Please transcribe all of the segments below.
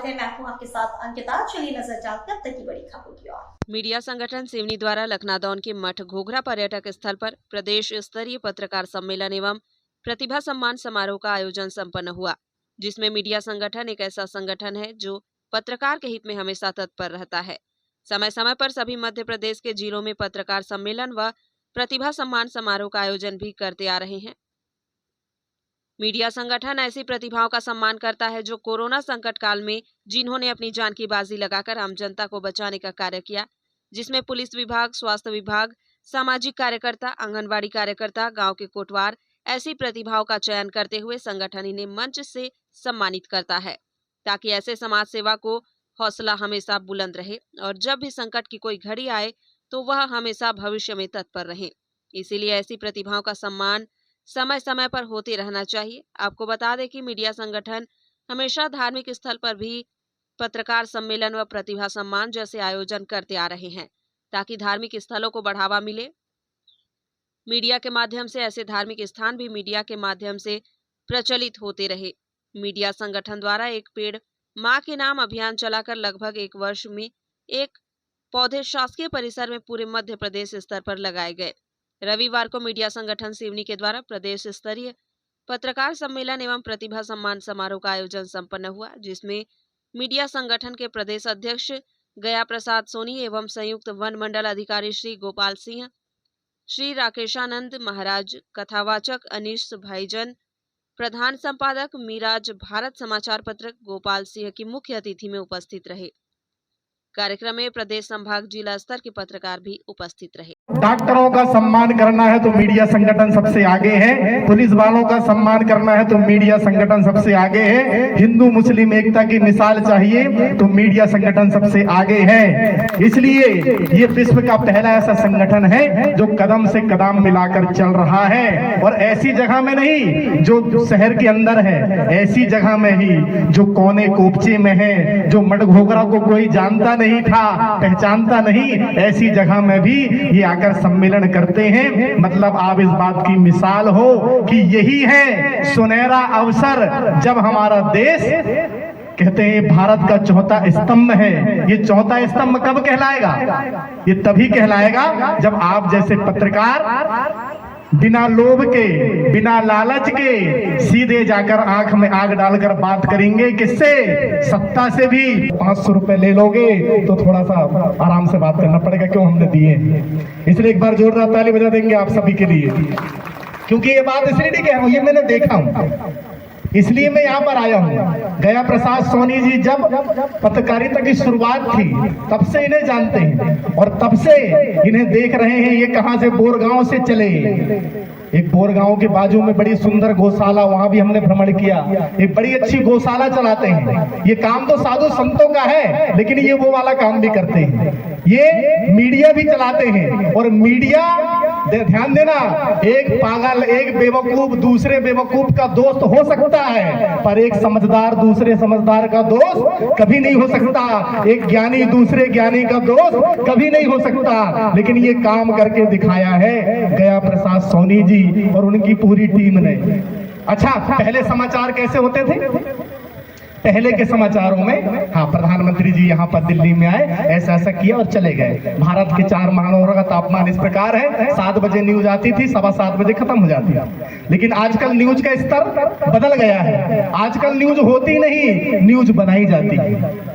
स्वागत है। मैं हूं आपके साथ अंकिता। चलिए नजर डालते हैं अब तक की बड़ी खबरों की ओर। मीडिया संगठन सिवनी द्वारा लखनादौन के मठ घोघरा पर्यटक स्थल पर प्रदेश स्तरीय पत्रकार सम्मेलन एवं प्रतिभा सम्मान समारोह का आयोजन संपन्न हुआ, जिसमें मीडिया संगठन एक ऐसा संगठन है जो पत्रकार के हित में हमेशा तत्पर रहता है। समय समय पर सभी मध्य प्रदेश के जिलों में पत्रकार सम्मेलन व प्रतिभा सम्मान समारोह का आयोजन भी करते आ रहे हैं। मीडिया संगठन ऐसी प्रतिभाओं का सम्मान करता है जो कोरोना संकट काल में जिन्होंने अपनी जान की बाजी लगाकर आम जनता को बचाने का कार्य किया, जिसमें पुलिस विभाग, स्वास्थ्य विभाग, सामाजिक कार्यकर्ता, आंगनबाड़ी कार्यकर्ता, गांव के कोटवार ऐसी प्रतिभाओं का चयन करते हुए संगठन इन्हें मंच से सम्मानित करता है, ताकि ऐसे समाज सेवा को हौसला हमेशा बुलंद रहे और जब भी संकट की कोई घड़ी आए तो वह हमेशा भविष्य में तत्पर रहे। इसीलिए ऐसी प्रतिभाओं का सम्मान समय समय पर होते रहना चाहिए। आपको बता दें कि मीडिया संगठन हमेशा धार्मिक स्थल पर भी पत्रकार सम्मेलन व प्रतिभा सम्मान जैसे आयोजन करते आ रहे हैं, ताकि धार्मिक स्थलों को बढ़ावा मिले। मीडिया के माध्यम से ऐसे धार्मिक स्थान भी मीडिया के माध्यम से प्रचलित होते रहे। मीडिया संगठन द्वारा एक पेड़ मां के नाम अभियान चलाकर लगभग 1 वर्ष में एक पौधे शासकीय परिसर में पूरे मध्य प्रदेश स्तर पर लगाए गए। रविवार को मीडिया संगठन सिवनी के द्वारा प्रदेश स्तरीय पत्रकार सम्मेलन एवं प्रतिभा सम्मान समारोह का आयोजन संपन्न हुआ, जिसमें मीडिया संगठन के प्रदेश अध्यक्ष गया प्रसाद सोनी एवं संयुक्त वन मंडल अधिकारी श्री गोपाल सिंह, श्री राकेशानंद महाराज, कथावाचक अनीश भाईजन, प्रधान संपादक मिराज, भारत समाचार पत्र गोपाल सिंह की मुख्य अतिथि में उपस्थित रहे। कार्यक्रम में प्रदेश संभाग जिला स्तर के पत्रकार भी उपस्थित रहे। डॉक्टरों का सम्मान करना है तो मीडिया संगठन सबसे आगे है। पुलिस वालों का सम्मान करना है तो मीडिया संगठन सबसे आगे है। हिंदू मुस्लिम एकता की मिसाल चाहिए तो मीडिया संगठन सबसे आगे है। इसलिए ये विश्व का पहला ऐसा संगठन है जो कदम से कदम मिलाकर चल रहा है, और ऐसी जगह में नहीं जो शहर के अंदर है, ऐसी जगह में ही जो कोने कोपचे में है, जो मठ घोघरा को कोई जानता नहीं था, पहचानता नहीं, ऐसी जगह में भी ये आकर सम्मेलन करते हैं। मतलब आप इस बात की मिसाल हो कि यही है सुनहरा अवसर जब हमारा देश, कहते हैं भारत का चौथा स्तंभ है, ये चौथा स्तंभ कब कहलाएगा? ये तभी कहलाएगा जब आप जैसे पत्रकार बिना लोभ के, बिना लालच के सीधे जाकर आंख में आग डालकर बात करेंगे। किससे? सत्ता से भी। 500 रुपए ले लोगे तो थोड़ा सा आराम से बात करना पड़ेगा, क्यों हमने दिए। इसलिए एक बार जोरदार ताली बजा देंगे आप सभी के लिए, क्योंकि ये बात इसलिए नहीं कह रहा हूं, ये मैंने देखा हूं, इसलिए मैं यहाँ पर आया हूँ। गया प्रसाद सोनी जी जब पत्रकारिता की शुरुआत थी तब से इन्हें जानते हैं और तब से इन्हें देख रहे हैं। ये कहाँ से? बोरगांव से चले। एक बोरगांव के बाजू में बड़ी सुंदर गौशाला, वहां भी हमने भ्रमण किया। एक बड़ी अच्छी गौशाला चलाते हैं। ये काम तो साधु संतों का है, लेकिन ये वो वाला काम भी करते हैं। ये मीडिया भी चलाते हैं, और मीडिया ध्यान देना, एक पागल, एक बेवकूफ दूसरे बेवकूफ का दोस्त हो सकता है, पर एक समझदार दूसरे समझदार का दोस्त कभी नहीं हो सकता। एक ज्ञानी दूसरे ज्ञानी का दोस्त कभी नहीं हो सकता। लेकिन ये काम करके दिखाया है गया प्रसाद सोनी जी और उनकी पूरी टीम ने। अच्छा, पहले समाचार कैसे होते थे? पहले के समाचारों में हाँ, प्रधानमंत्री जी यहाँ पर दिल्ली में आए, ऐसा ऐसा किया और चले गए। भारत के 4 महानगरों का तापमान इस प्रकार है, 7 बजे न्यूज आती थी, 7:15 बजे खत्म हो जाती है। लेकिन आजकल न्यूज का स्तर बदल गया है। आजकल न्यूज होती नहीं, न्यूज बनाई जाती है।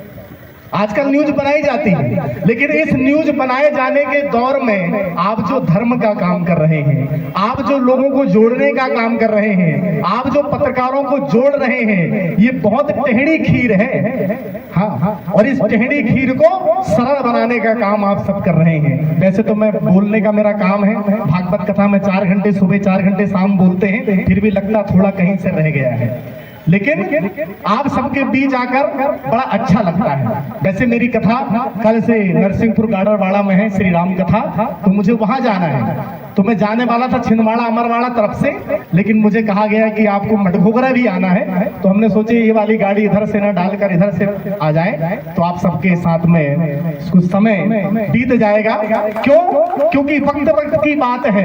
आजकल न्यूज बनाई जाती है, लेकिन इस न्यूज बनाए जाने के दौर में आप जो धर्म का काम कर रहे हैं, आप जो लोगों को जोड़ने का काम कर रहे हैं, आप जो पत्रकारों को जोड़ रहे हैं, ये बहुत टेढ़ी खीर है। हाँ, और इस टेढ़ी खीर को सरल बनाने का काम आप सब कर रहे हैं। वैसे तो मैं बोलने का मेरा काम है, भागवत कथा में 4 घंटे सुबह 4 घंटे शाम बोलते हैं, फिर भी लगता थोड़ा कहीं से रह गया है। लेकिन आप सबके बीच आकर बड़ा अच्छा लगता है। वैसे मेरी कथा कल से नरसिंहपुर गाडरवाड़ा में है, श्री राम कथा, तो मुझे वहां जाना है। तो मैं जाने वाला था छिंदवाड़ा अमरवाड़ा तरफ से, लेकिन मुझे कहा गया कि आपको मटघोगरा भी आना है, तो हमने सोचे ये वाली गाड़ी इधर से ना डालकर इधर से आ जाए, तो आप सबके साथ में कुछ समय बीत जाएगा। क्यों? क्योंकि वक्त वक्त की बात है,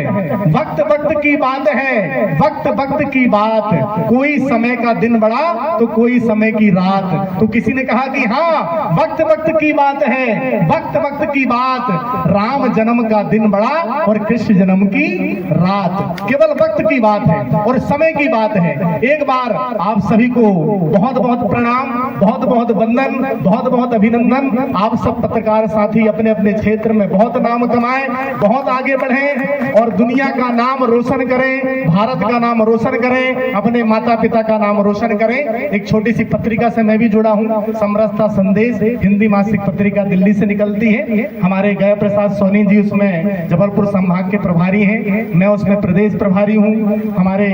वक्त वक्त की बात है, वक्त वक्त की बात। कोई समय का दिन बड़ा तो कोई समय की रात। तो किसी ने कहा कि हाँ वक्त वक्त की बात है, वक्त वक्त की बात। राम जन्म का दिन बड़ा और कृष्ण जन्म की रात। केवल वक्त की बात है और समय की बात है। एक बार आप सभी को बहुत बहुत प्रणाम, बहुत बहुत वंदन, बहुत बहुत अभिनंदन। आप सब पत्रकार साथी अपने अपने क्षेत्र में बहुत नाम कमाएं, बहुत आगे बढ़ें और दुनिया का नाम रोशन करें, भारत का नाम रोशन करें, अपने माता पिता का नाम रोशन करें। एक छोटी सी पत्रिका से मैं भी जुड़ा हूं, समरसता संदेश, हिंदी मासिक पत्रिका दिल्ली से निकलती है। हमारे गया प्रसाद सोनी जी उसमें जबलपुर संभाग के प्रभारी हैं, मैं उसमें प्रदेश प्रभारी हूं। हमारे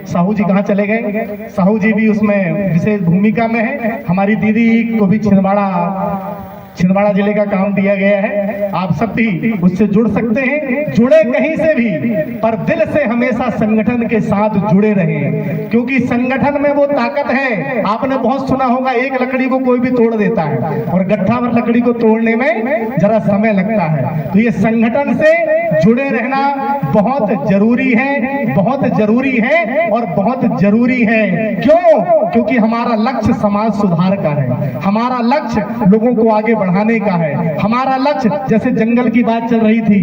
साहू जी कहाँ चले गए? साहू जी भी उसमें विशेष भूमिका में है। हमारी दीदी को भी छिंदवाड़ा जिले का काम दिया गया है। आप सब भी उससे जुड़ सकते हैं, जुड़े कहीं से भी, पर दिल से हमेशा संगठन के साथ जुड़े रहें, क्योंकि संगठन में वो ताकत है। आपने बहुत सुना होगा एक लकड़ी को कोई भी तोड़ देता है और गट्ठा भर लकड़ी को तोड़ने में जरा समय लगता है। तो ये संगठन से जुड़े रहना बहुत जरूरी है, बहुत जरूरी है और बहुत जरूरी है। क्यों? क्योंकि हमारा लक्ष्य समाज सुधार का है, हमारा लक्ष्य लोगों को आगे बढ़ाने का है, हमारा लक्ष्य, जैसे जंगल की बात चल रही थी,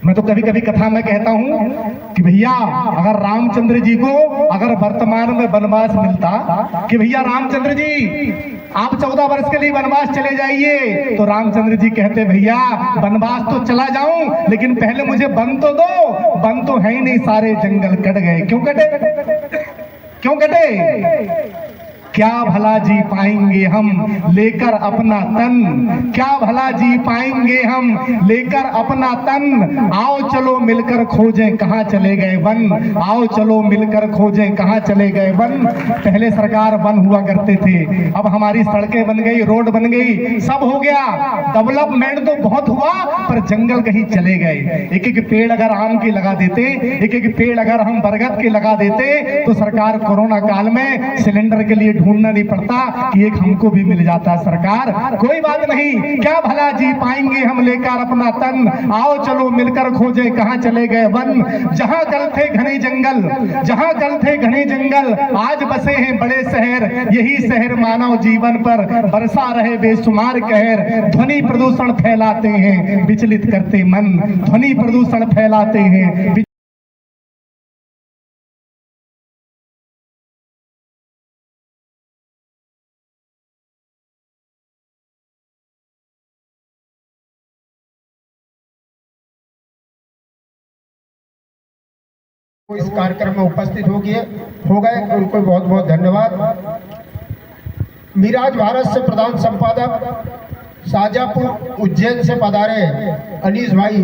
मैं तो कभी कभी कथा में कहता हूं कि भैया अगर रामचंद्र जी को अगर वर्तमान में वनवास मिलता कि भैया रामचंद्र जी आप 14 वर्ष के लिए वनवास चले जाइए, तो रामचंद्र जी कहते भैया वनवास तो चला जाऊं लेकिन पहले मुझे वन तो दो। वन तो है ही नहीं, सारे जंगल कट गए। क्यों कटे? क्यों कटे? क्या भला जी पाएंगे हम लेकर अपना तन, क्या भला जी पाएंगे हम लेकर अपना तन। आओ चलो मिलकर खोजें कहाँ चले गए वन, आओ चलो मिलकर खोजें कहाँ चले गए वन। पहले सरकार वन हुआ करते थे, अब हमारी सड़कें बन गई, रोड बन गई, सब हो गया, डेवलपमेंट तो बहुत हुआ पर जंगल कहीं चले गए। एक एक पेड़ अगर आम के लगा देते, एक एक पेड़ अगर हम बरगद के लगा देते, तो सरकार कोरोना काल में सिलेंडर के लिए ढूंढना नहीं पड़ता कि एक हमको भी मिल जाता। सरकार कोई बात नहीं, क्या भला जी पाएंगे हम लेकर अपना तन। आओ चलो मिलकर खोजें कहाँ चले गए वन। जहां कल थे घने जंगल, जहां कल थे घने जंगल, आज बसे हैं बड़े शहर। यही शहर मानव जीवन पर बरसा रहे बेशुमार कहर। ध्वनि प्रदूषण फैलाते हैं, विचलित करते मन, ध्वनि प्रदूषण फैलाते हैं। इस कार्यक्रम में उपस्थित हो गए, उनको बहुत बहुत धन्यवाद। मिराज भारत से प्रधान संपादक शाहजहाँपुर उज्जैन से पधारे अनीस भाई,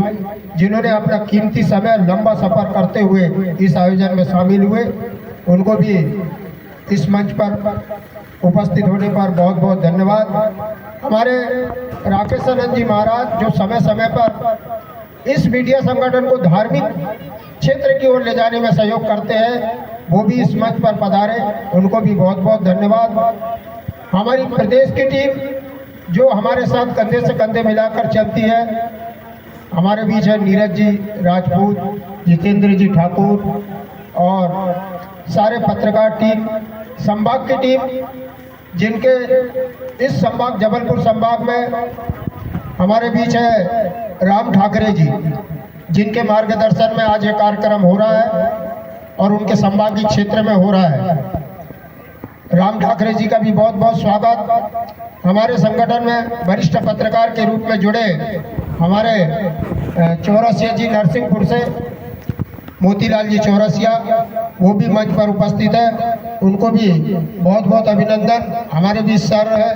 जिन्होंने अपना कीमती समय लंबा सफर करते हुए इस आयोजन में शामिल हुए, उनको भी इस मंच पर उपस्थित होने पर बहुत बहुत धन्यवाद। हमारे राकेश आनंद जी महाराज जो समय समय पर इस मीडिया संगठन को धार्मिक क्षेत्र की ओर ले जाने में सहयोग करते हैं, वो भी इस मंच पर पधारे, उनको भी बहुत बहुत धन्यवाद। हमारी प्रदेश की टीम जो हमारे साथ कंधे से कंधे मिलाकर चलती है, हमारे बीच है नीरज जी राजपूत, जितेंद्र जी ठाकुर और सारे पत्रकार टीम, संभाग की टीम, जिनके इस संभाग जबलपुर संभाग में हमारे बीच है राम ठाकरे जी, जिनके मार्गदर्शन में आज ये कार्यक्रम हो रहा है और उनके संभागीय क्षेत्र में हो रहा है। राम ठाकरे जी का भी बहुत बहुत स्वागत। हमारे संगठन में वरिष्ठ पत्रकार के रूप में जुड़े हमारे चौरसिया जी नरसिंहपुर से, मोतीलाल जी चौरसिया, वो भी मंच पर उपस्थित है, उनको भी बहुत बहुत अभिनंदन। हमारे भी सर है,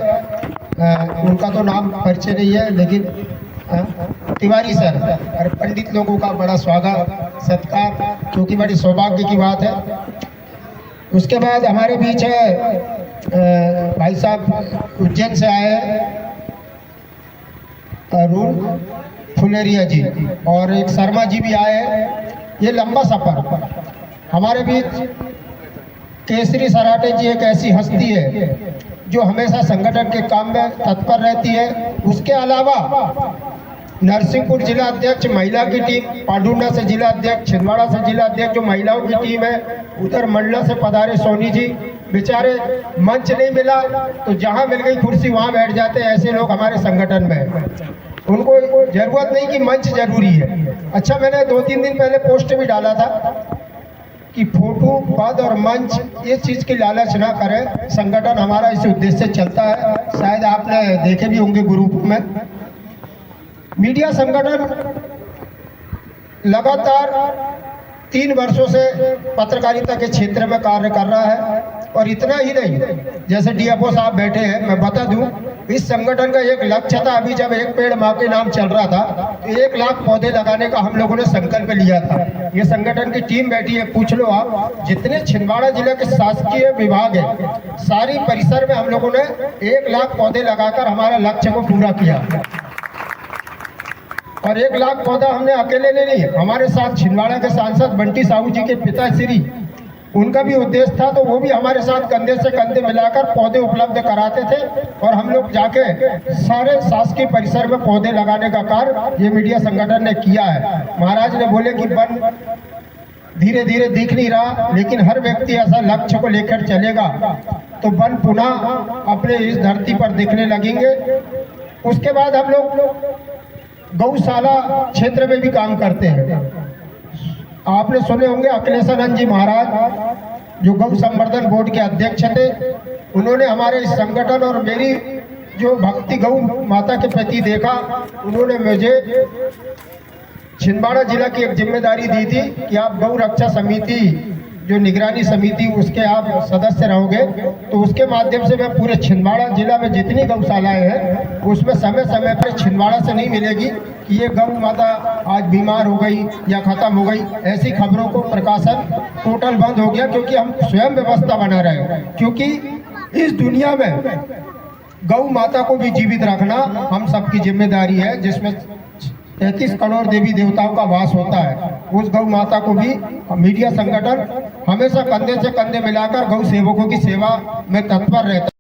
उनका तो नाम परिचय नहीं है, लेकिन तिवारी सर और पंडित लोगों का बड़ा स्वागत सत्कार, क्योंकि बड़ी सौभाग्य की बात है। उसके बाद हमारे बीच है भाई साहब उज्जैन से आए हैं, अरुण फुलेरिया जी और एक शर्मा जी भी आए हैं। ये लंबा सफ़र हमारे बीच केसरी सराटे जी एक ऐसी हस्ती है जो हमेशा संगठन के काम में तत्पर रहती है। उसके अलावा नरसिंहपुर जिला अध्यक्ष महिला की टीम, पांडुना से जिला अध्यक्ष, छिंदवाड़ा से जिला अध्यक्ष जो महिलाओं की टीम है, उधर मंडला से पधारे सोनी जी, बेचारे मंच नहीं मिला तो जहां मिल गई कुर्सी वहां बैठ जाते हैं। ऐसे लोग हमारे संगठन में हैं। उनको जरूरत नहीं कि मंच जरूरी है। अच्छा, मैंने 2-3 दिन पहले पोस्ट भी डाला था कि फोटो पद और मंच ये चीज़ की लालच ना करें। संगठन हमारा इस उद्देश्य से चलता है। शायद आपने देखे भी होंगे ग्रुप में। मीडिया संगठन लगातार 3 वर्षों से पत्रकारिता के क्षेत्र में कार्य कर रहा है। और इतना ही नहीं, जैसे डीएफओ साहब बैठे हैं, मैं बता दूं, इस संगठन का एक लक्ष्य था। अभी जब एक पेड़ माँ के नाम चल रहा था तो 1 लाख पौधे लगाने का हम लोगों ने संकल्प लिया था। ये संगठन की टीम बैठी है, पूछ लो आप, जितने छिंदवाड़ा जिले के शासकीय विभाग है सारी परिसर में हम लोगों ने 1 लाख पौधे लगाकर हमारा लक्ष्य को पूरा किया। और 1 लाख पौधा हमने अकेले नहीं, हमारे साथ छिंदवाड़ा के सांसद बंटी साहू जी के पिताश्री, उनका भी उद्देश्य था, तो वो भी हमारे साथ कंधे से कंधे मिलाकर पौधे उपलब्ध कराते थे। और हम लोग जाके सारे शासकीय परिसर में पौधे लगाने का कार्य ये मीडिया संगठन ने किया है। महाराज ने बोले कि वन धीरे धीरे दिख नहीं रहा, लेकिन हर व्यक्ति ऐसा लक्ष्य को लेकर चलेगा तो वन पुनः अपने इस धरती पर दिखने लगेंगे। उसके बाद हम लोग गौशाला क्षेत्र में भी काम करते हैं। आपने सुने होंगे अखिलेशानंद जी महाराज जो गौ संवर्धन बोर्ड के अध्यक्ष थे, उन्होंने हमारे इस संगठन और मेरी जो भक्ति गौ माता के प्रति देखा, उन्होंने मुझे छिंदवाड़ा जिला की एक जिम्मेदारी दी थी कि आप गौ रक्षा समिति जो निगरानी समिति उसके आप सदस्य रहोगे। तो उसके माध्यम से मैं पूरे छिंदवाड़ा जिला में जितनी गौशालाएं हैं उसमें समय समय पर छिंदवाड़ा से नहीं मिलेगी कि ये गौ माता आज बीमार हो गई या खत्म हो गई, ऐसी खबरों को प्रकाशन टोटल बंद हो गया। क्योंकि हम स्वयं व्यवस्था बना रहे हैं, क्योंकि इस दुनिया में गौ माता को भी जीवित रखना हम सबकी जिम्मेदारी है, जिसमें 33 करोड़ देवी देवताओं का वास होता है। उस गौ माता को भी मीडिया संगठन हमेशा कंधे से कंधे मिलाकर गौ सेवकों की सेवा में तत्पर रहता है।